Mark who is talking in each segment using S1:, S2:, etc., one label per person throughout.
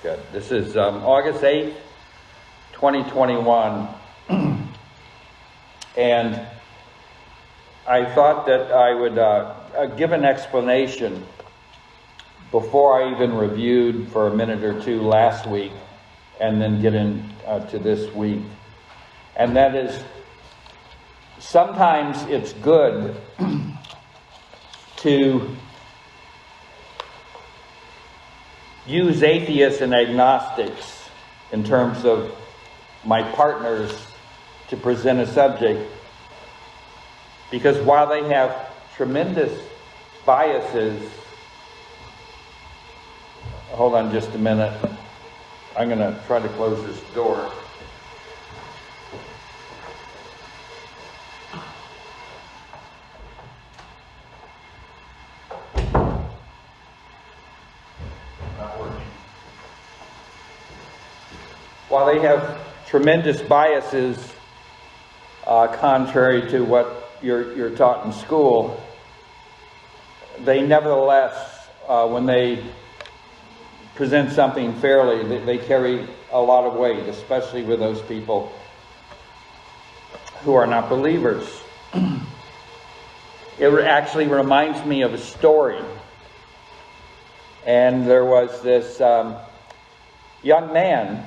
S1: Good. This is August 8th, 2021. And I thought that I would give an explanation before I even reviewed for a minute or two last week and then get into this week. And that is, sometimes it's good to use atheists and agnostics in terms of my partners to present a subject, because while they have tremendous biases, hold on just a minute, I'm going to try to close this door. While they have tremendous biases, contrary to what you're taught in school, they nevertheless, when they present something fairly, they carry a lot of weight, especially with those people who are not believers. It actually reminds me of a story. And there was this young man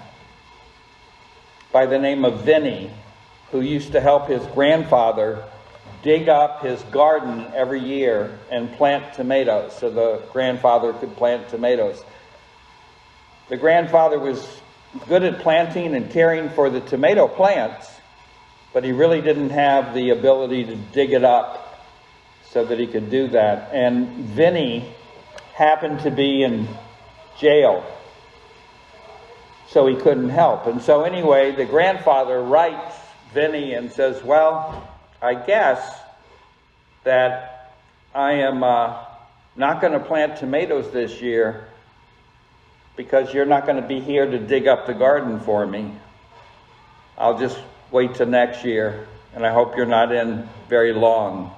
S1: by the name of Vinny, who used to help his grandfather dig up his garden every year and plant tomatoes, so the grandfather could plant tomatoes. The grandfather was good at planting and caring for the tomato plants, but he really didn't have the ability to dig it up so that he could do that. And Vinny happened to be in jail, so he couldn't help. And so anyway, the grandfather writes Vinny and says, well, I guess that I am not going to plant tomatoes this year because you're not going to be here to dig up the garden for me. I'll just wait till next year, and I hope you're not in very long.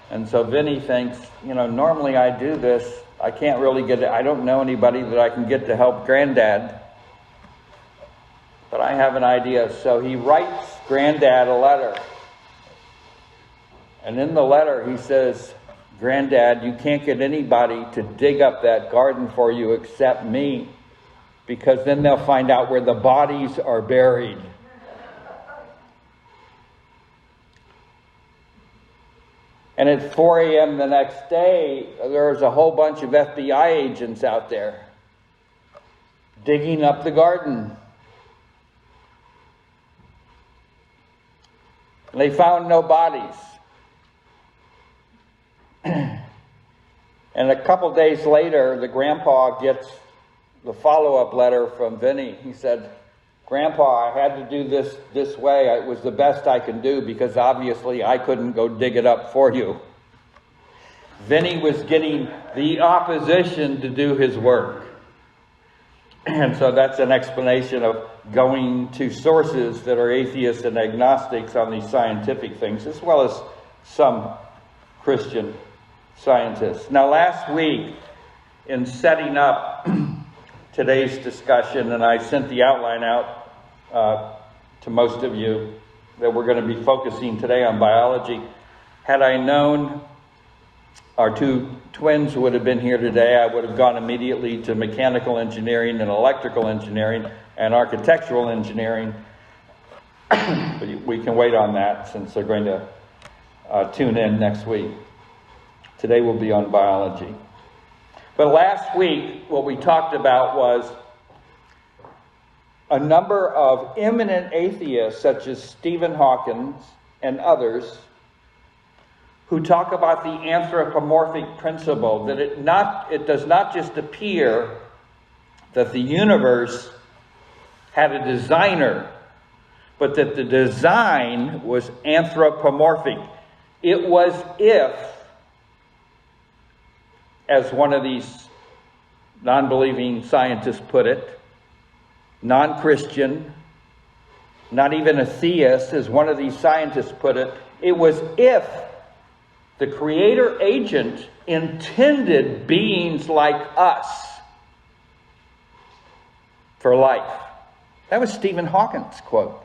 S1: And so Vinny thinks, normally I do this. I can't really I don't know anybody that I can get to help Granddad. But I have an idea. So he writes Granddad a letter. And in the letter he says, Granddad, you can't get anybody to dig up that garden for you except me, because then they'll find out where the bodies are buried. And at 4 a.m. the next day, there's a whole bunch of FBI agents out there digging up the garden. They found no bodies. And a couple days later, the grandpa gets the follow-up letter from Vinny. He said, Grandpa, I had to do this way. It was the best I could do because obviously I couldn't go dig it up for you. Vinny was getting the opposition to do his work. And so that's an explanation of going to sources that are atheists and agnostics on these scientific things, as well as some Christian scientists. Now, last week, in setting up today's discussion, and I sent the outline out to most of you that we're going to be focusing today on biology. Had I known our two twins would have been here today, I would have gone immediately to mechanical engineering and electrical engineering and architectural engineering. But we can wait on that since they're going to tune in next week. Today will be on biology. But last week, what we talked about was a number of eminent atheists, such as Stephen Hawking and others, who talk about the anthropomorphic principle, that it does not just appear that the universe had a designer, but that the design was anthropomorphic. It was if, as one of these non-believing scientists put it, non-Christian, not even a theist, as one of these scientists put it, it was if the creator agent intended beings like us for life. That was Stephen Hawking's quote.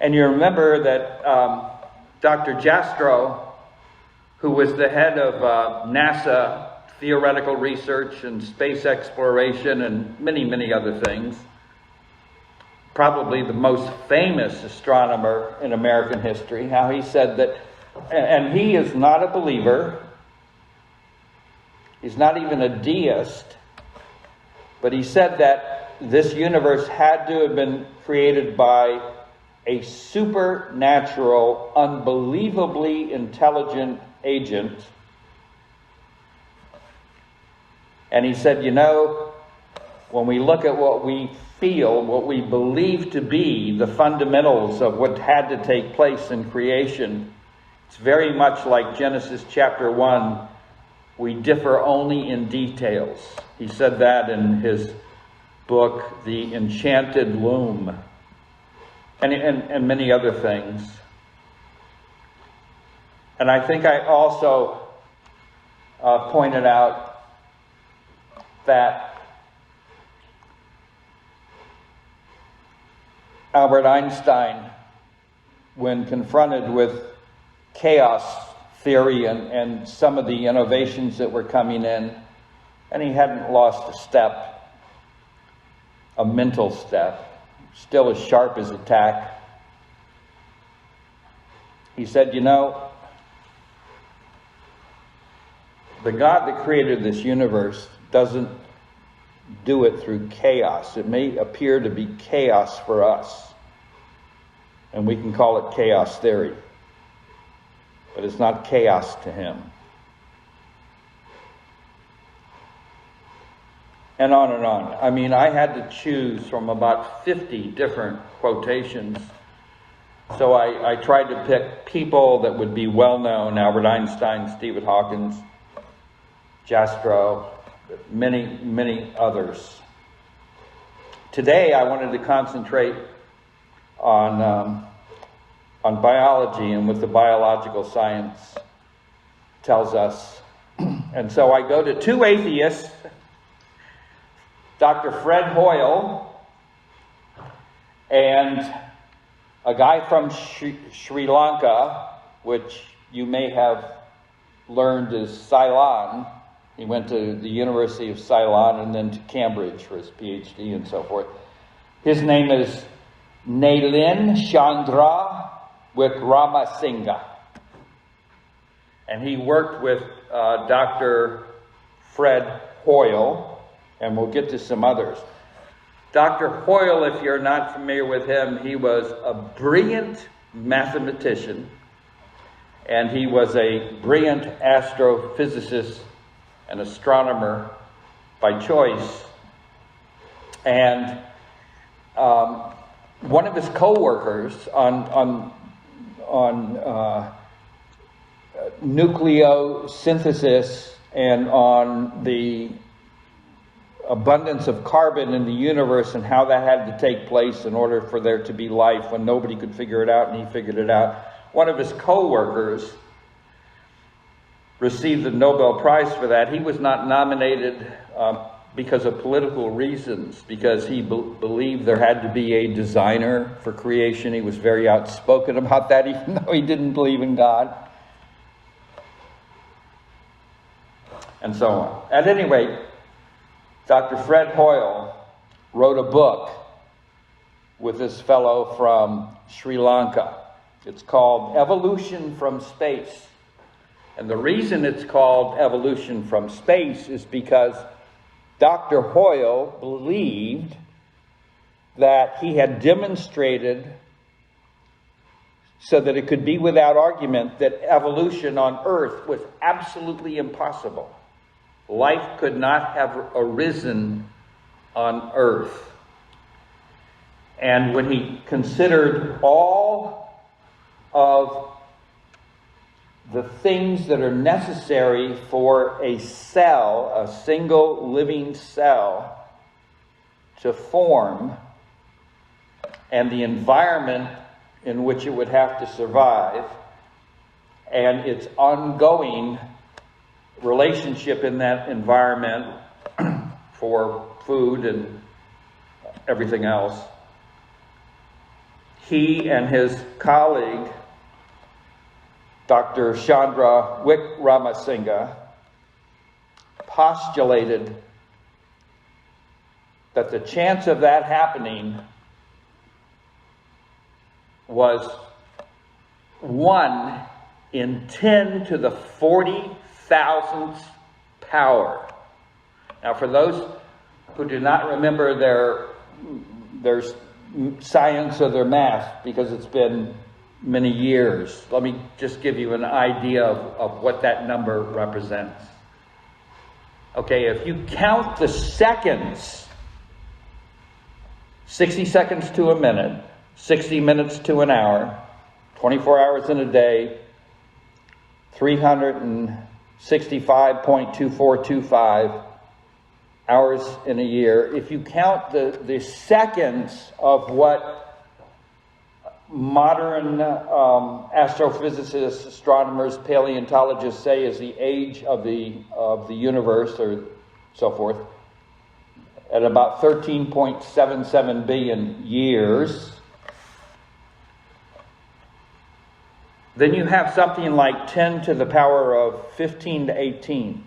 S1: And you remember that Dr. Jastrow, who was the head of NASA theoretical research and space exploration and many, many other things, probably the most famous astronomer in American history, how he said that, and he is not a believer, he's not even a deist, but he said that this universe had to have been created by a supernatural, unbelievably intelligent agent. And he said, you know, when we look at what we feel, what we believe to be the fundamentals of what had to take place in creation, it's very much like Genesis chapter 1. We differ only in details. He said that in his book, The Enchanted Loom, and many other things. And I think I also pointed out that Albert Einstein, when confronted with chaos theory and some of the innovations that were coming in, and he hadn't lost a step, a mental step, still as sharp as a tack. He said, you know, the God that created this universe doesn't do it through chaos. It may appear to be chaos for us, and we can call it chaos theory, but it's not chaos to him. And on and on. I mean, I had to choose from about 50 different quotations. So I tried to pick people that would be well known: Albert Einstein, Stephen Hawking, Jastrow, many, many others. Today I wanted to concentrate on biology and what the biological science tells us. And so I go to two atheists, Dr. Fred Hoyle and a guy from Sri Lanka, which you may have learned is Ceylon. He went to the University of Ceylon and then to Cambridge for his Ph.D. and so forth. His name is Nalin Chandra Wickramasinghe. And he worked with Dr. Fred Hoyle, and we'll get to some others. Dr. Hoyle, if you're not familiar with him, he was a brilliant mathematician, and he was a brilliant astrophysicist an astronomer by choice. And one of his co-workers on nucleosynthesis and on the abundance of carbon in the universe and how that had to take place in order for there to be life when nobody could figure it out, and he figured it out. One of his co-workers received the Nobel Prize for that. He was not nominated because of political reasons, because he believed there had to be a designer for creation. He was very outspoken about that, even though he didn't believe in God. And so on. At any rate, Dr. Fred Hoyle wrote a book with this fellow from Sri Lanka. It's called Evolution from Space. And the reason it's called Evolution from Space is because Dr. Hoyle believed that he had demonstrated, so that it could be without argument, that evolution on Earth was absolutely impossible. Life could not have arisen on Earth. And when he considered all of the things that are necessary for a cell, a single living cell, to form, and the environment in which it would have to survive, and its ongoing relationship in that environment for food and everything else. He and his colleague, Dr. Chandra Wickramasinghe, postulated that the chance of that happening was 1 in 10 to the 40,000th power. Now, for those who do not remember their science or their math, because it's been many years, let me just give you an idea of what that number represents. Okay, if you count the seconds, 60 seconds to a minute, 60 minutes to an hour, 24 hours in a day, 365.2425 hours in a year. If you count the seconds of what modern astrophysicists, astronomers, paleontologists say is the age of the universe, or so forth, at about 13.77 billion years, then you have something like 10 to the power of 15 to 18.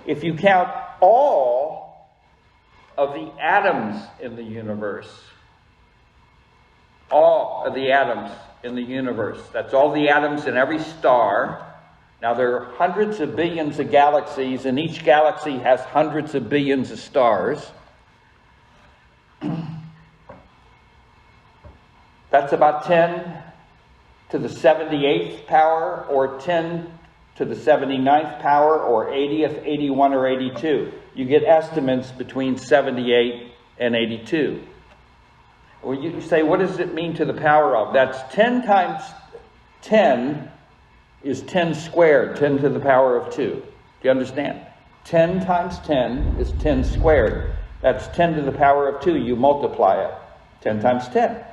S1: If you count all of the atoms in the universe, all of the atoms in the universe, that's all the atoms in every star. Now, there are hundreds of billions of galaxies, and each galaxy has hundreds of billions of stars. That's about 10 to the 78th power, or 10 to the 79th power, or 80th, 81, or 82. You get estimates between 78 and 82. Well, you say, what does it mean to the power of? That's 10 times 10 is 10 squared, 10 to the power of 2. Do you understand? 10 times 10 is 10 squared. That's 10 to the power of 2. You multiply it. 10 times 10.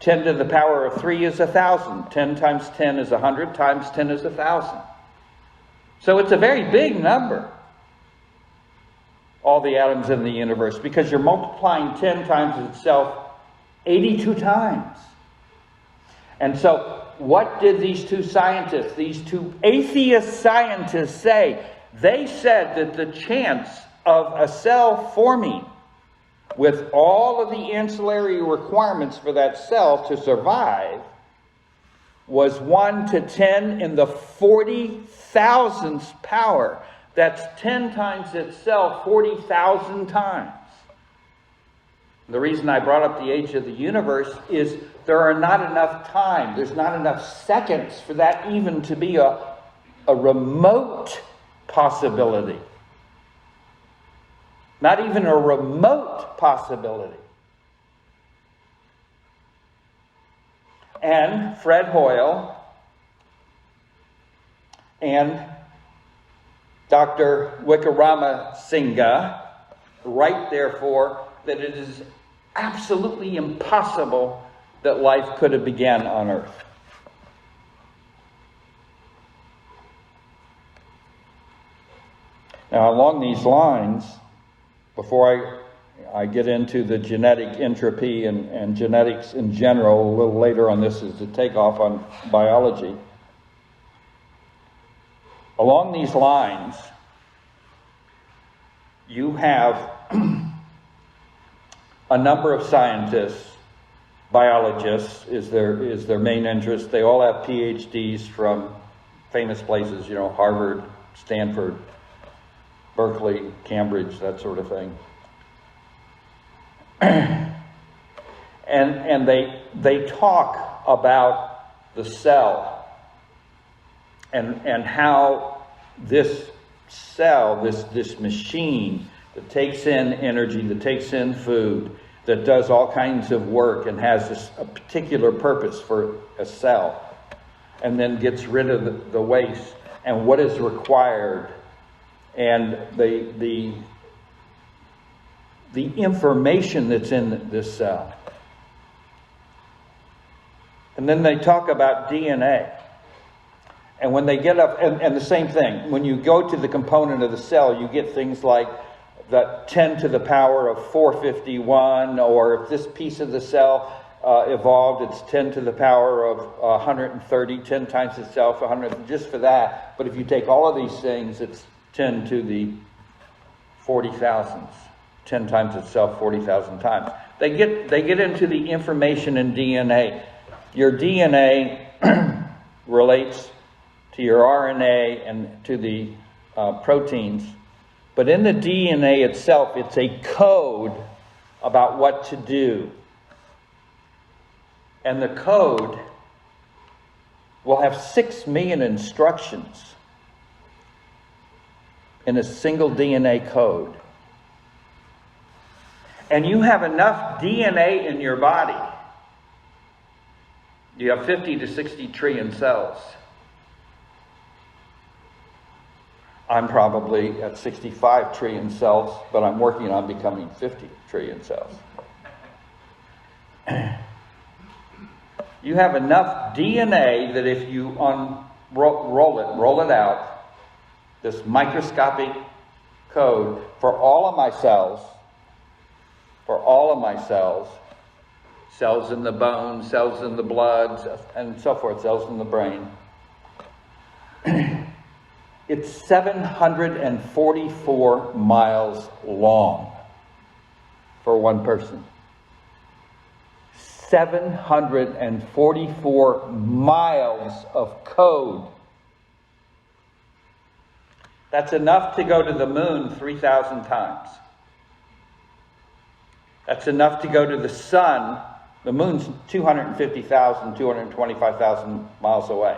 S1: 10 to the power of 3 is 1,000. 10 times 10 is 100, times 10 is 1,000. So it's a very big number, all the atoms in the universe, because you're multiplying 10 times itself 82 times. And so what did these two scientists, these two atheist scientists say? They said that the chance of a cell forming with all of the ancillary requirements for that cell to survive was 1 to 10 in the 40,000th power. That's 10 times itself 40,000 times. The reason I brought up the age of the universe is there are not enough time, there's not enough seconds for that even to be a remote possibility. Not even a remote possibility. And Fred Hoyle and Dr. Wickramasinghe write, therefore, that it is absolutely impossible that life could have begun on Earth. Now, along these lines, before I get into the genetic entropy and genetics in general, a little later on, this is the takeoff on biology. Along these lines, you have a number of scientists, biologists is their main interest. They all have Ph.D.s from famous places, Harvard, Stanford, Berkeley, Cambridge, that sort of thing. And they talk about the cell and how this cell, this machine that takes in energy, that takes in food, that does all kinds of work and has a particular purpose for a cell, and then gets rid of the waste, and what is required, and the information that's in this cell. And then they talk about DNA. And when they get up, and the same thing, when you go to the component of the cell, you get things like that 10 to the power of 451, or if this piece of the cell evolved, it's 10 to the power of 130, 10 times itself, 100, just for that. But if you take all of these things, it's 10 to the 40,000s, 10 times itself 40,000 times. They get into the information in DNA. Your DNA relates to your RNA and to the proteins. But in the DNA itself, it's a code about what to do. And the code will have 6 million instructions in a single DNA code. And you have enough DNA in your body. You have 50 to 60 trillion cells. I'm probably at 65 trillion cells, but I'm working on becoming 50 trillion cells. You have enough DNA that if you roll it out, this microscopic code for all of my cells, cells in the bone, cells in the blood, and so forth, cells in the brain. It's 744 miles long for one person. 744 miles of code. That's enough to go to the moon 3,000 times. That's enough to go to the sun. The moon's 250,000, 225,000 miles away.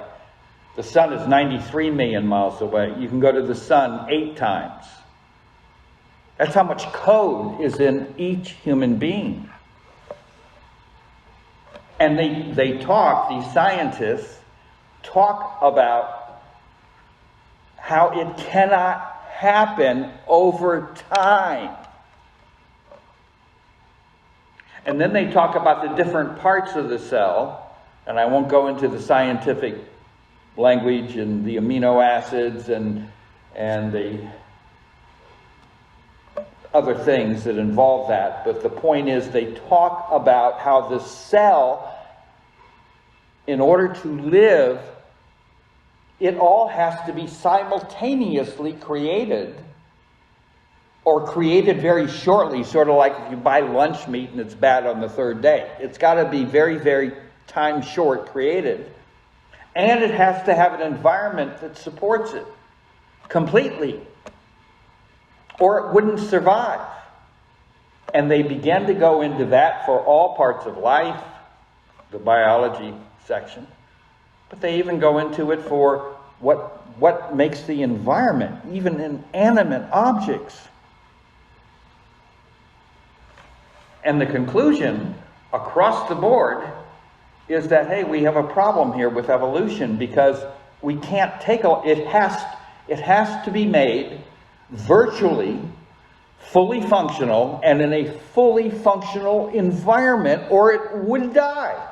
S1: The sun is 93 million miles away. You can go to the sun 8 times. That's how much code is in each human being. And these scientists talk about how it cannot happen over time. And then they talk about the different parts of the cell, and I won't go into the scientific language and the amino acids and the other things that involve that, but the point is they talk about how the cell, in order to live, it all has to be simultaneously created, or created very shortly, sort of like if you buy lunch meat and it's bad on the 3rd day. It's got to be very, very time short created. And it has to have an environment that supports it completely, or it wouldn't survive. And they began to go into that for all parts of life, the biology section. But they even go into it for what makes the environment, even inanimate objects. And the conclusion across the board is that, hey, we have a problem here with evolution, because we can't take it has to be made virtually fully functional and in a fully functional environment, or it would die.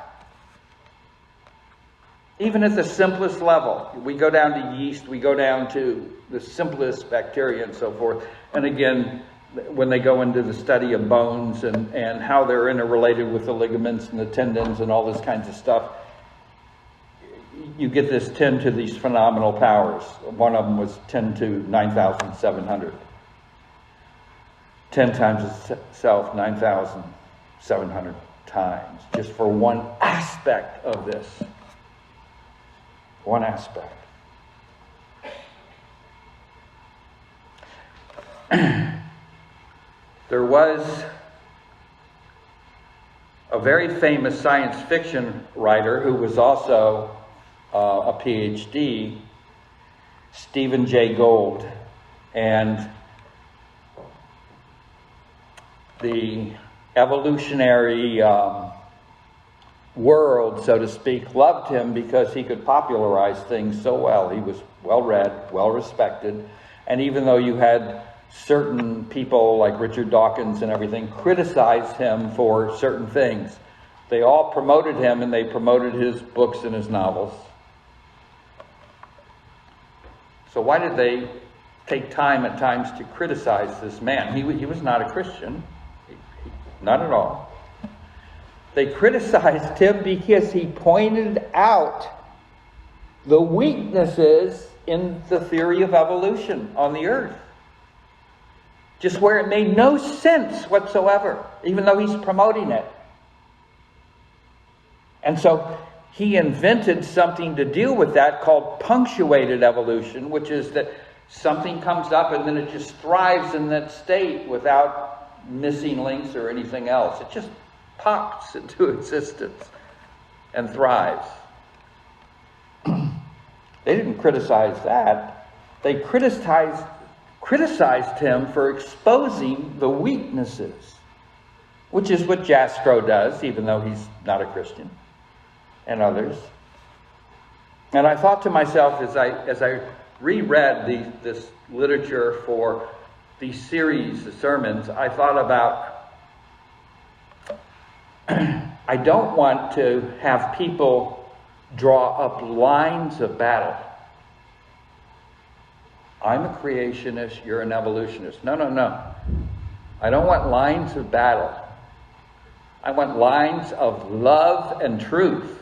S1: Even at the simplest level, we go down to yeast, we go down to the simplest bacteria and so forth. And again, when they go into the study of bones and how they're interrelated with the ligaments and the tendons and all this kinds of stuff, you get this 10 to these phenomenal powers. One of them was 10 to 9,700. 10 times itself, 9,700 times, just for one aspect of this. One aspect. There was a very famous science fiction writer who was also a Ph.D., Stephen Jay Gould, and the evolutionary world, so to speak, loved him because he could popularize things so well. He was well-read, well-respected, and even though you had certain people like Richard Dawkins and everything criticize him for certain things, they all promoted him, and they promoted his books and his novels. So why did they take time at times to criticize this man. He was not a Christian. Not at all. They criticized him because he pointed out the weaknesses in the theory of evolution on the earth. Just where it made no sense whatsoever, even though he's promoting it. And so he invented something to deal with that called punctuated evolution, which is that something comes up and then it just thrives in that state without missing links or anything else. It just pops into existence and thrives. They didn't criticize that. They criticized him for exposing the weaknesses, which is what Jastrow does, even though he's not a Christian, and others. And I thought to myself as I reread this literature for these series of sermons, I thought about, I don't want to have people draw up lines of battle. I'm a creationist, you're an evolutionist. No. I don't want lines of battle. I want lines of love and truth.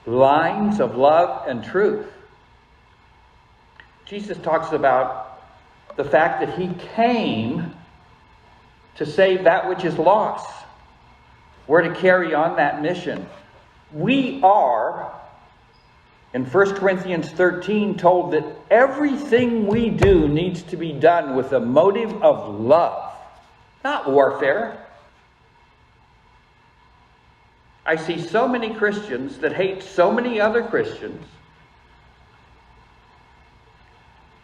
S1: Lines of love and truth. Jesus talks about the fact that he came to save that which is lost. We're to carry on that mission. We are, in 1 Corinthians 13, told that everything we do needs to be done with a motive of love, not warfare. I see so many Christians that hate so many other Christians.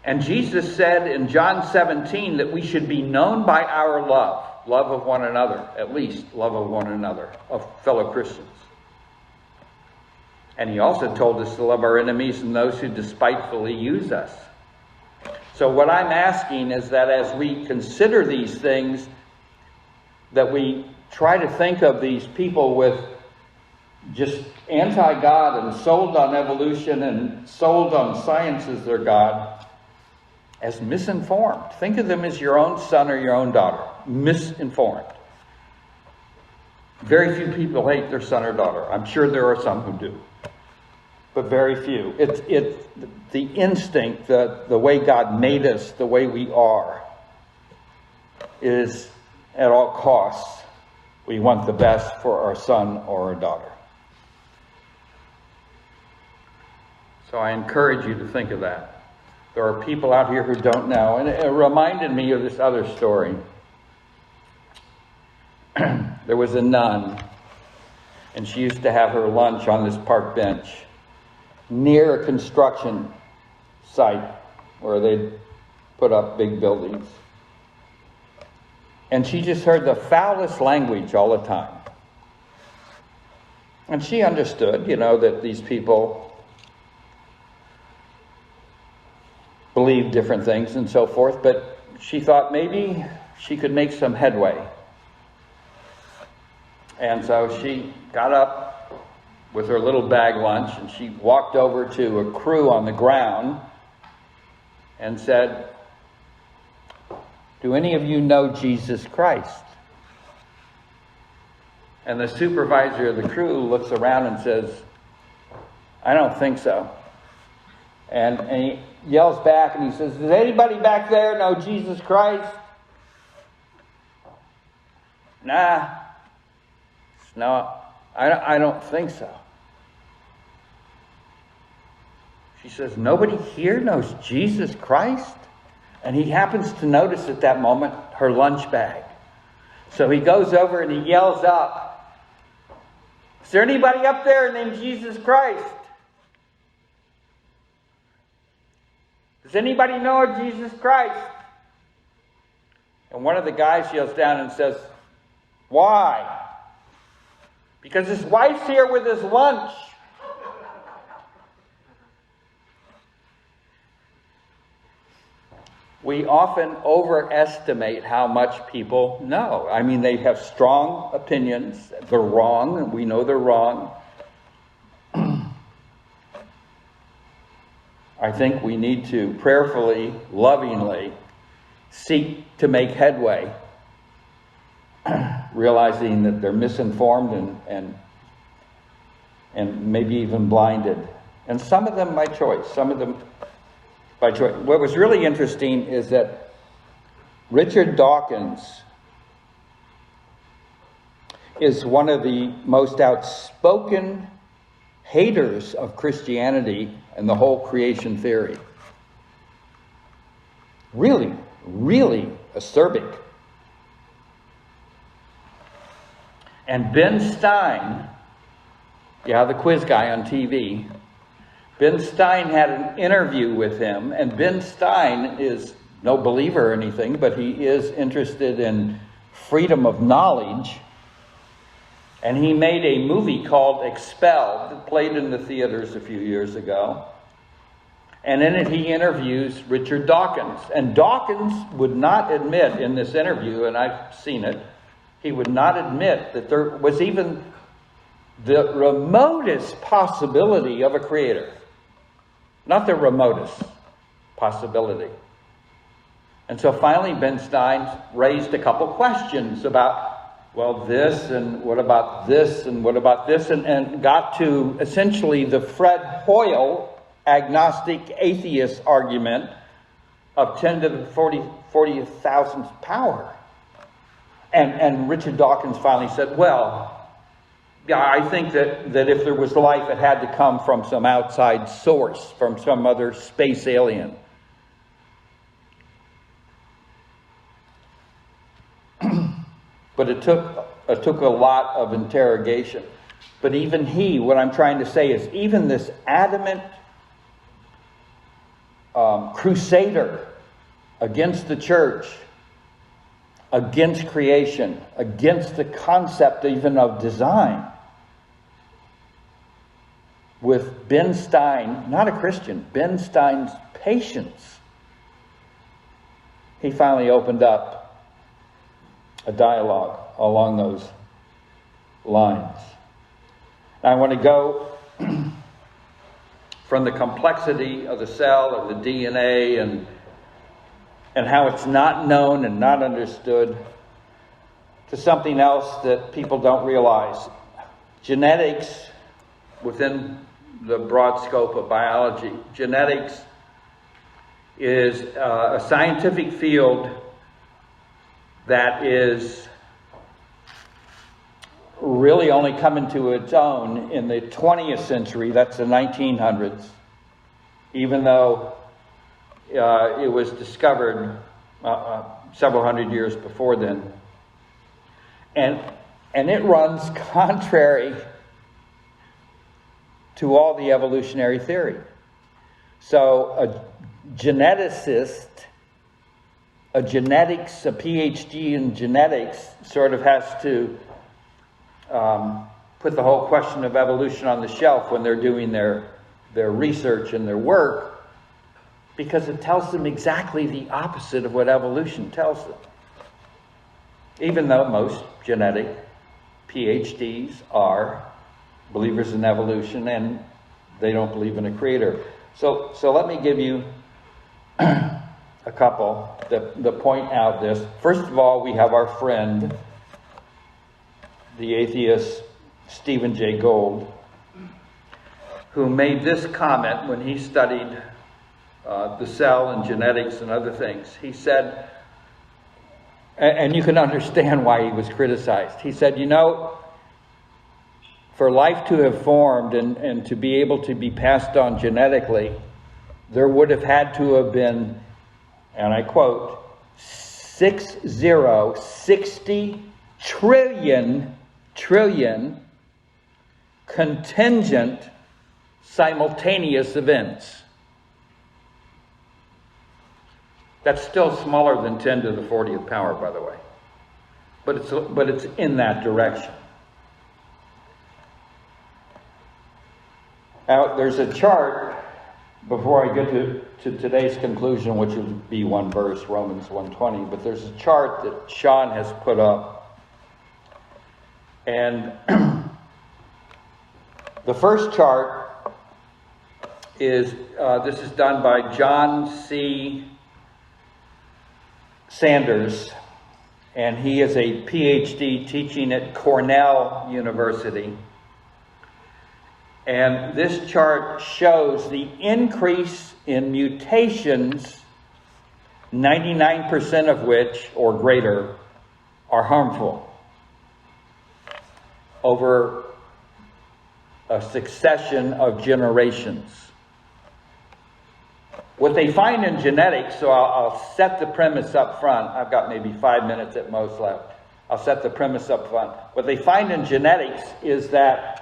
S1: And Jesus said in John 17 that we should be known by our love of one another, at least love of one another, of fellow Christians. And he also told us to love our enemies and those who despitefully use us. So what I'm asking is that as we consider these things, that we try to think of these people with just anti-God and sold on evolution and sold on science as their God as misinformed. Think of them as your own son or your own daughter. Misinformed. Very few people hate their son or daughter. I'm sure there are some who do, but very few. It's the instinct, the way God made us, the way we are, is at all costs we want the best for our son or our daughter. So I encourage you to think of that. There are people out here who don't know. And it reminded me of this other story. There was a nun, and she used to have her lunch on this park bench near a construction site where they'd put up big buildings. And she just heard the foulest language all the time. And she understood, that these people believe different things and so forth, but she thought maybe she could make some headway. And so she got up with her little bag lunch and she walked over to a crew on the ground and said, "Do any of you know Jesus Christ?" And the supervisor of the crew looks around and says, "I don't think so." And he yells back and he says, "Does anybody back there know Jesus Christ?" "Nah. No, I don't think so." She says, "Nobody here knows Jesus Christ?" And he happens to notice at that moment her lunch bag. So he goes over and he yells up, "Is there anybody up there named Jesus Christ? Does anybody know Jesus Christ?" And one of the guys yells down and says, "Why?" "Because his wife's here with his lunch." We often overestimate how much people know. I mean, they have strong opinions. They're wrong, and we know they're wrong. I think we need to prayerfully, lovingly seek to make headway, realizing that they're misinformed and maybe even blinded. And some of them by choice, some of them by choice. What was really interesting is that Richard Dawkins is one of the most outspoken haters of Christianity and the whole creation theory. Really, really acerbic. And Ben Stein, the quiz guy on TV, Ben Stein had an interview with him, and Ben Stein is no believer or anything, but he is interested in freedom of knowledge. And he made a movie called Expelled, that played in the theaters a few years ago. And in it he interviews Richard Dawkins. And Dawkins would not admit in this interview, and I've seen it, he would not admit that there was even the remotest possibility of a creator. Not the remotest possibility. And so finally Ben Stein raised a couple questions about, well, this, and what about this, and what about this, and got to essentially the Fred Hoyle agnostic atheist argument of 10 to the 40,000th power. And Richard Dawkins finally said, well, yeah, I think that if there was life, it had to come from some outside source, from some other space alien. But it took a lot of interrogation. But even he, what I'm trying to say is, even this adamant crusader against the church, against creation, against the concept even of design, with Ben Stein, not a Christian, Ben Stein's patience, he finally opened up a dialogue along those lines. Now I want to go from the complexity of the cell and the DNA and how it's not known and not understood to something else that people don't realize. Genetics, within the broad scope of biology, genetics is a scientific field that is really only coming to its own in the 20th century. That's the 1900s, even though it was discovered several hundred years before then. And it runs contrary to all the evolutionary theory. So a geneticist, a Ph.D. in genetics, sort of has to put the whole question of evolution on the shelf when they're doing their research and their work, because it tells them exactly the opposite of what evolution tells them. Even though most genetic PhDs are believers in evolution and they don't believe in a creator. So let me give you a couple that point out this. First of all, we have our friend, the atheist Stephen Jay Gould, who made this comment when he studied the cell and genetics and other things. He said, and you can understand why he was criticized. He said, for life to have formed and to be able to be passed on genetically, there would have had to have been, and I quote, 60 trillion contingent simultaneous events. That's still smaller than 10 to the 40th power, by the way. But it's in that direction. Now, there's a chart, before I get to today's conclusion, which would be one verse, Romans 1:20, but there's a chart that Sean has put up. And the first chart is, this is done by John C. Sanders, and he is a Ph.D. teaching at Cornell University. And this chart shows the increase in mutations, 99% of which, or greater, are harmful over a succession of generations. What they find in genetics, so I'll set the premise up front. I've got maybe 5 minutes at most left. I'll set the premise up front. What they find in genetics is that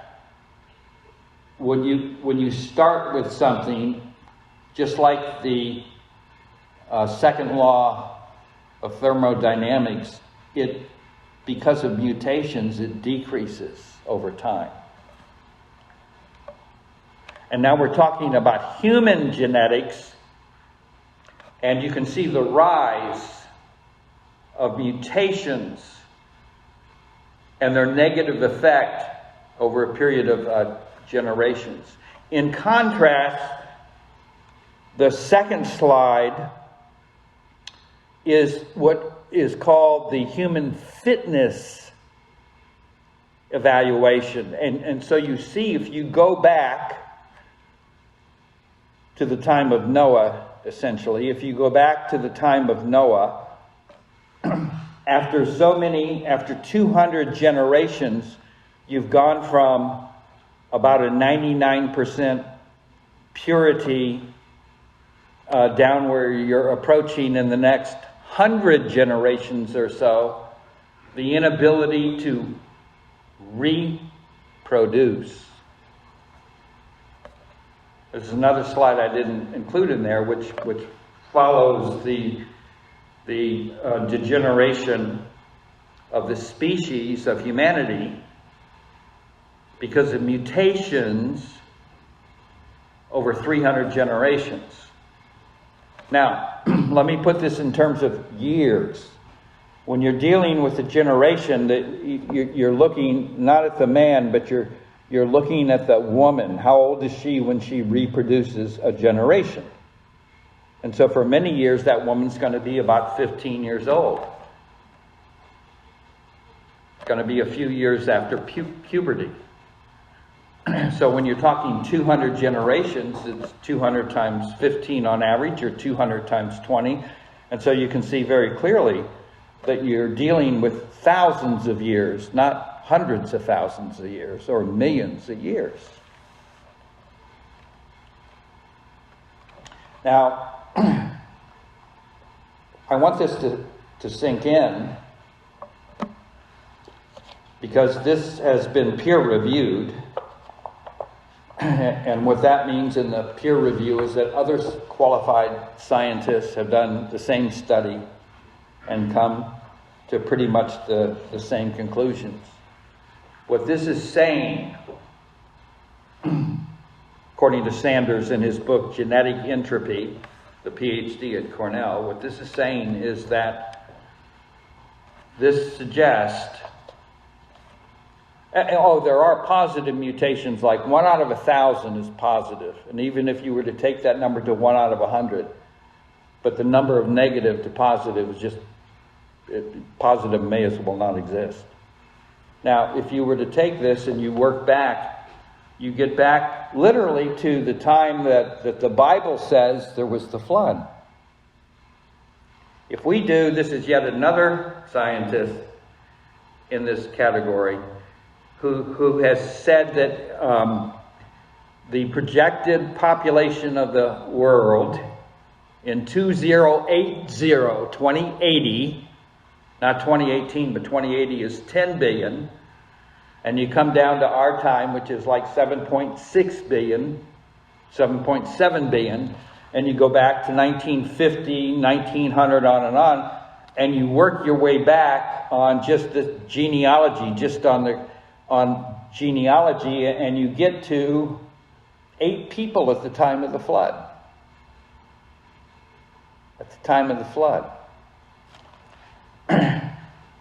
S1: when you start with something, just like the second law of thermodynamics, because of mutations, it decreases over time. And now we're talking about human genetics, and you can see the rise of mutations and their negative effect over a period of generations. In contrast, the second slide is what is called the human fitness evaluation. And so you see, if you go back to the time of Noah, essentially, if you go back to the time of Noah, after 200 generations, you've gone from about a 99% purity down where you're approaching in the next 100 generations or so, the inability to reproduce. There's another slide I didn't include in there, which follows the degeneration of the species of humanity because of mutations over 300 generations. Now, let me put this in terms of years. When you're dealing with a generation, that you're looking not at the man, but you're looking at the woman. How old is she when she reproduces a generation? And so for many years, that woman's going to be about 15 years old. It's going to be a few years after puberty. So when you're talking 200 generations, it's 200 times 15 on average, or 200 times 20. And so you can see very clearly that you're dealing with thousands of years, not hundreds of thousands of years or millions of years. Now, I want this to sink in, because this has been peer-reviewed. And what that means in the peer review is that other qualified scientists have done the same study and come to pretty much the same conclusions. What this is saying, according to Sanders in his book, Genetic Entropy, the Ph.D. at Cornell, what this is saying is that this suggests, there are positive mutations, like 1 out of 1,000 is positive. And even if you were to take that number to 1 out of 100, but the number of negative to positive is just, positive may as well not exist. Now, if you were to take this and you work back, you get back literally to the time that the Bible says there was the flood. If we do, this is yet another scientist in this category who has said that the projected population of the world in 2080, not 2018, but 2080 is 10 billion. And you come down to our time, which is like 7.6 billion, 7.7 billion, and you go back to 1950, 1900, on, and you work your way back on just the genealogy, just on genealogy, and you get to 8 people at the time of the flood. At the time of the flood.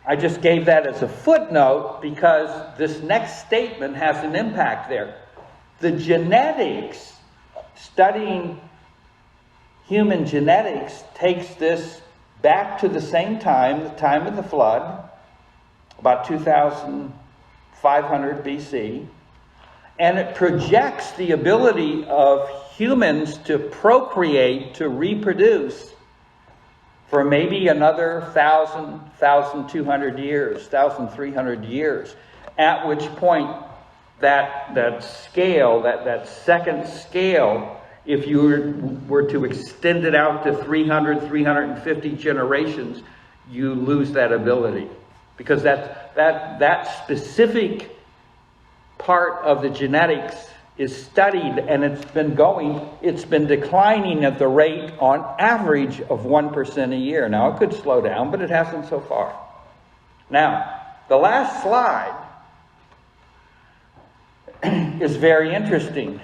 S1: I just gave that as a footnote because this next statement has an impact there. The genetics studying human genetics takes this back to the same time, the time of the flood, about 2,500 BC, and it projects the ability of humans to procreate, to reproduce, for maybe another 1,200 years, 1,300 years, at which point that scale, that second scale, if you were to extend it out to 300, 350 generations, you lose that ability. Because that specific part of the genetics is studied, and it's been declining at the rate on average of 1% a year. Now, it could slow down, but it hasn't so far. Now, the last slide is very interesting.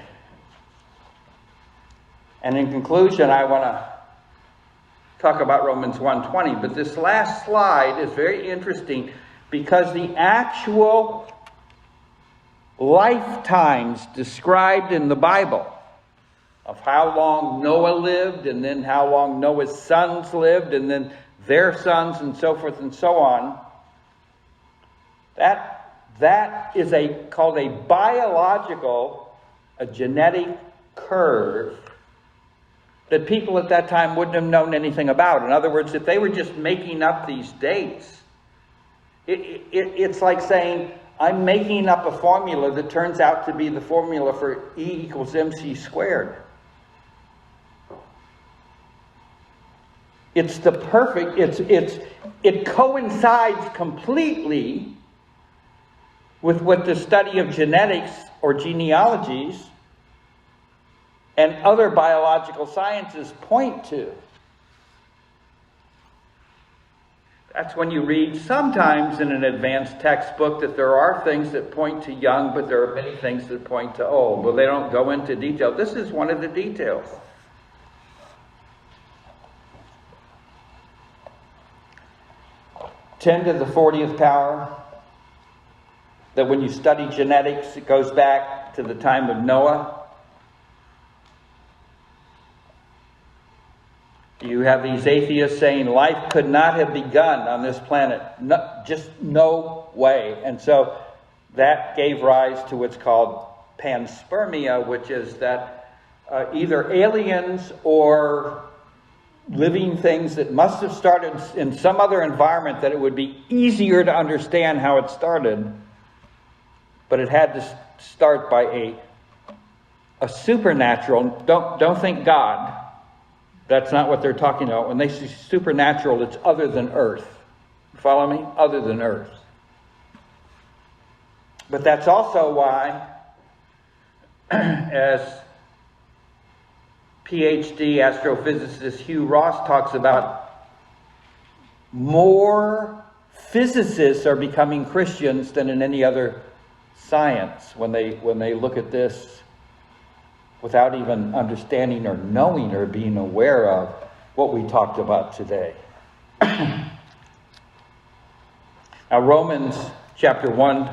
S1: And in conclusion, I want to talk about Romans 1:20, but this last slide is very interesting because the actual lifetimes described in the Bible of how long Noah lived, and then how long Noah's sons lived, and then their sons, and so forth and so on, that is called a biological, a genetic curve that people at that time wouldn't have known anything about. In other words, if they were just making up these dates, it's like saying, I'm making up a formula that turns out to be the formula for E equals mc squared. It's the perfect, it coincides completely with what the study of genetics or genealogies and other biological sciences point to. That's when you read sometimes in an advanced textbook that there are things that point to young, but there are many things that point to old. Well, they don't go into detail. This is one of the details. Ten to the 40th power, that when you study genetics, it goes back to the time of Noah. You have these atheists saying life could not have begun on this planet. No, just no way. And so that gave rise to what's called Panspermia, which is that either aliens or living things that must have started in some other environment, that it would be easier to understand how it started, but it had to start by a supernatural. Don't think God. That's not what they're talking about. When they say supernatural, it's other than Earth. Follow me? Other than Earth. But that's also why, as Ph.D. astrophysicist Hugh Ross talks about, more physicists are becoming Christians than in any other science when they look at this without even understanding or knowing or being aware of what we talked about today. Now, Romans chapter 1,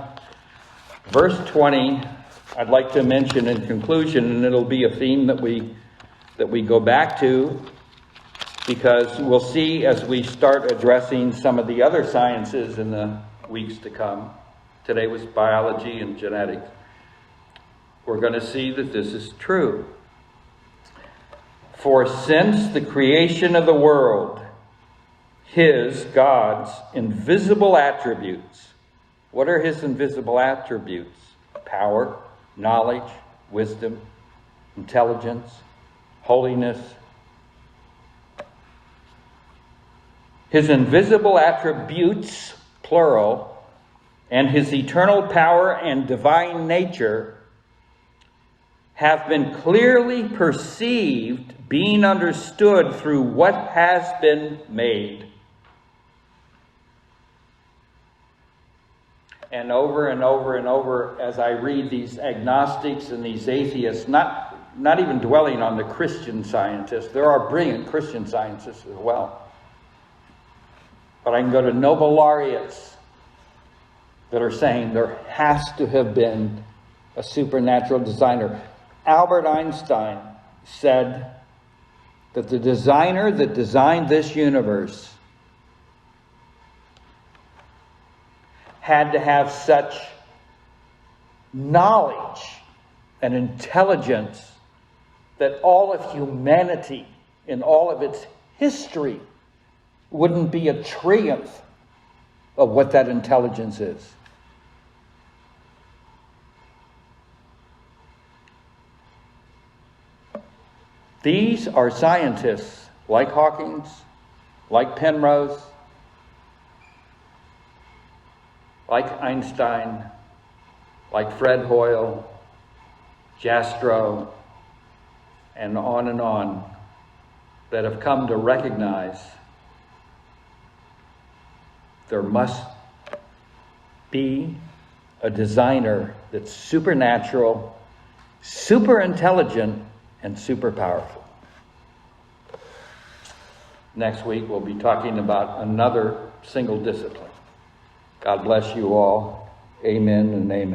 S1: verse 20, I'd like to mention in conclusion, and it'll be a theme that we go back to, because we'll see as we start addressing some of the other sciences in the weeks to come. Today was biology and genetics. We're going to see that this is true. For since the creation of the world, God's invisible attributes. What are his invisible attributes? Power, knowledge, wisdom, intelligence, holiness. His invisible attributes, plural, and his eternal power and divine nature have been clearly perceived, being understood through what has been made. And over and over and over, as I read these agnostics and these atheists, not even dwelling on the Christian scientists. There are brilliant Christian scientists as well. But I can go to Nobel laureates that are saying there has to have been a supernatural designer. Albert Einstein said that the designer that designed this universe had to have such knowledge and intelligence that all of humanity in all of its history wouldn't be a trillionth of what that intelligence is. These are scientists like Hawkins, like Penrose, like Einstein, like Fred Hoyle, Jastrow, and on, that have come to recognize there must be a designer that's supernatural, super intelligent, and super powerful. Next week we'll be talking about another single discipline. God bless you all. Amen and amen.